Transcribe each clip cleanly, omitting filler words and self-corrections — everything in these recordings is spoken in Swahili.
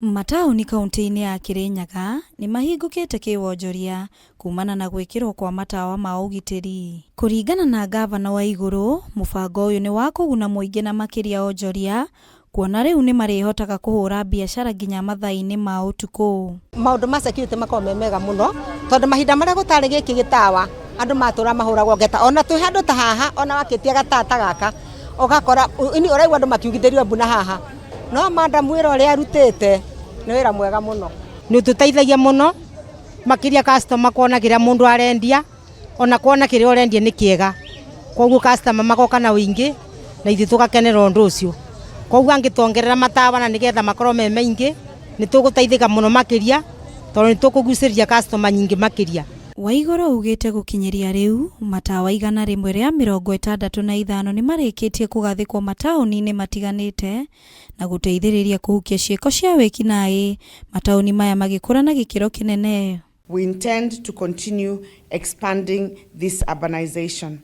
Mataũni kaunti-inĩ ya Kirinyaga nĩ mahingũkĩte kĩwonjoria kumana na gwĩkĩrwo kwa matawa ma ũgitĩri. Kũringana na ngavana wa Igũrũ, mũbango ũyũ nĩ wa kũguna mũingĩ na makĩria onjoria, kuona rĩu nĩ marĩhotaga kũhũra biacara nginya mathaa-inĩ ma ũtukũ. Maũndũ ma security makoragwo me mega mũno, tondũ mahinda marĩa gũtarĩ gĩkĩ gĩtawa, andũ matũra mahũragwo ngeta. Ona twĩ handũ ta haha, ona wakĩtia gatata gaka, ũgakora ũraigua andũ makiugithĩrio mbuna haha. No madam wĩra ũrĩa arutĩte nĩ wĩra mwega mũno. Nĩ ũtũteithagia mũno, makĩria customer kuona kĩrĩa mũndũ arendia, ona kuona kĩrĩa ũrendia nĩ kĩega. Koguo customer magoka na wĩingĩ, na ithuĩ tũgakenera ũndũ ũcio. Koguo angĩtuongerera matawa na nĩgetha makorwo me maingĩ, nĩ tũgũteithĩka mũno makĩria, tondũ nĩ tũkũgucĩrĩria customer nyingĩ makĩria. Waigũrũ ugĩte gũkinyĩria rĩu, matawa 165 nĩ marĩkĩtie kũgathĩkwo mataũni-inĩ matiganĩte na gũteithĩrĩria kũhukia ciĩko cia wĩkinaĩ, mataũni maya magĩkũra na gĩkĩro kĩnene. We intend to continue expanding this urbanization.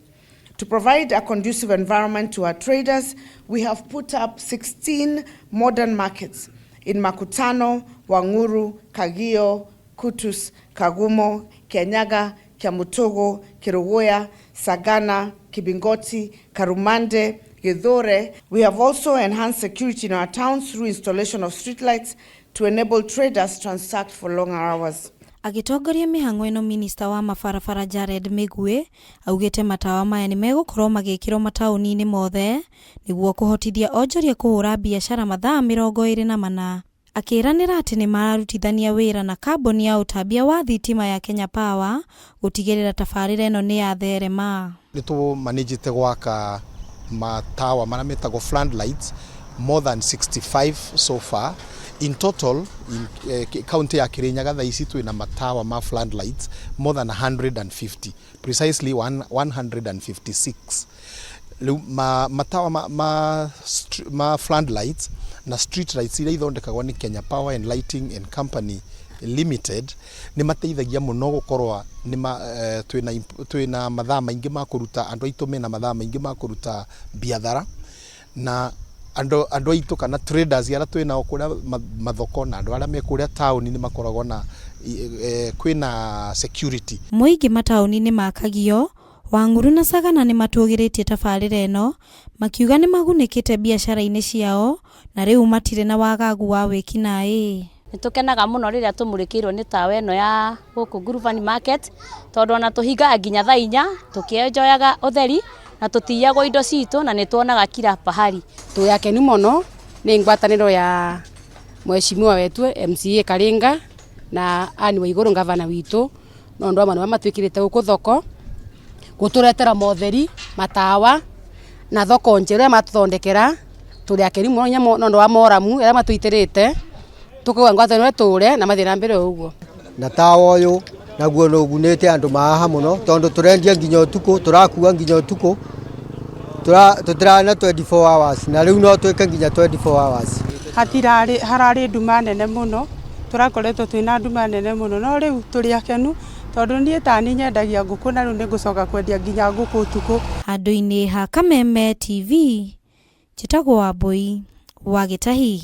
To provide a conducive environment to our traders, we have put up 16 modern markets in Makutano, Wanguru, Kagio, Kutus, Kagumo, Kianyaga, Kiamutogo, Kerugoya, Sagana, Kibingoti, Karumande, Githore. We have also enhanced security in our towns through installation of streetlights to enable traders to transact for longer hours. Agitongoria mĩhang'o ĩno minista wa mabarabara Jared Migwe augĩte matawa maya nĩ megũkorwo magĩkĩrwo mataũni-inĩ mothe nĩguo kũhotithia onjoria kũhũra biacara mathaa 24. Akĩranĩra atĩ nĩ mararutithania wĩra na kambuni ya ũtambia wa thitima ya Kenya Power gũtigĩrĩra tabarĩra ĩno nĩ yatherema. Nĩ tũmanĩjĩte gwaka matawa marĩa metagwo floodlights more than 65 so far. In total, in county ya Kirinyaga thaa ici twĩna matawa ma floodlights more than 150, precisely 156. Rĩu matawa ma floodlights na street lights iria ithondekagwo nĩ Kenya Power and Lighting and Company Limited nĩ mateithagia mũno gũkorwo twĩna mathaa maingĩ ma kũruta, andũ aitũ mena mathaa maingĩ ma kũruta biathara, na andũ aitũ kana traders arĩa twĩnao kũrĩa mathoko na andũ arĩa me kũrĩa taũni nĩ makoragwo na kwĩna security. Mũingĩ mataũni-inĩ ma Kagio, Wanguru na Sagana nĩ matũgĩrĩtie tabarĩra ĩno, makiuga nĩ magunĩkĩte biacara-inĩ ciao na rĩu matirĩ na wagagu wa wĩkinaĩ. Nĩ tũkenaga mũno rĩrĩa tũmũrĩkĩirwo nĩ tawa ĩno ya gũkũ Ngurubani Market, tondũ ona tũhingaga nginya thaa 4 tũkĩenjoyaga ũtheri na tũtiyagwo indo citũ na nĩ tuonaga kila pahali. Tuyakeni mũno nĩ ngwatanĩro ya mheshimiwa wetu MCA Karinga na Anne Waigũrũ gavana witũ, no ndo amwe matwĩkĩrĩte gũkũ thoko gũtũretera motheri, matawa na thoko njerũ ya matũthondekera. Tuyakeni mũno nyamo no ndo wa moramu ya matũitĩrĩte, tukauga ngwatanĩro tũre na mathĩna mbere ũguo. Na tawa ũyũ naguo nĩ ũgunĩte andũ mahaha mũno, tondũ tũrendia nginya ũtukũ, tũrakua nginya ũtukũ, tũtirana 24 hours na rĩu no twĩke nginya 24 hours. Hararĩ nduma nene mũno, tũrakoretwo twĩna nduma nene mũno, no rĩu tũrĩ akenu tondũ niĩ tani nyendagia ngũkũ na rĩu nĩ ngũcoka kwendia nginya ngũkũ ũtukũ. Handũ-inĩ ha Kameme TV, njĩtagwo Wambui wa Gĩtahi.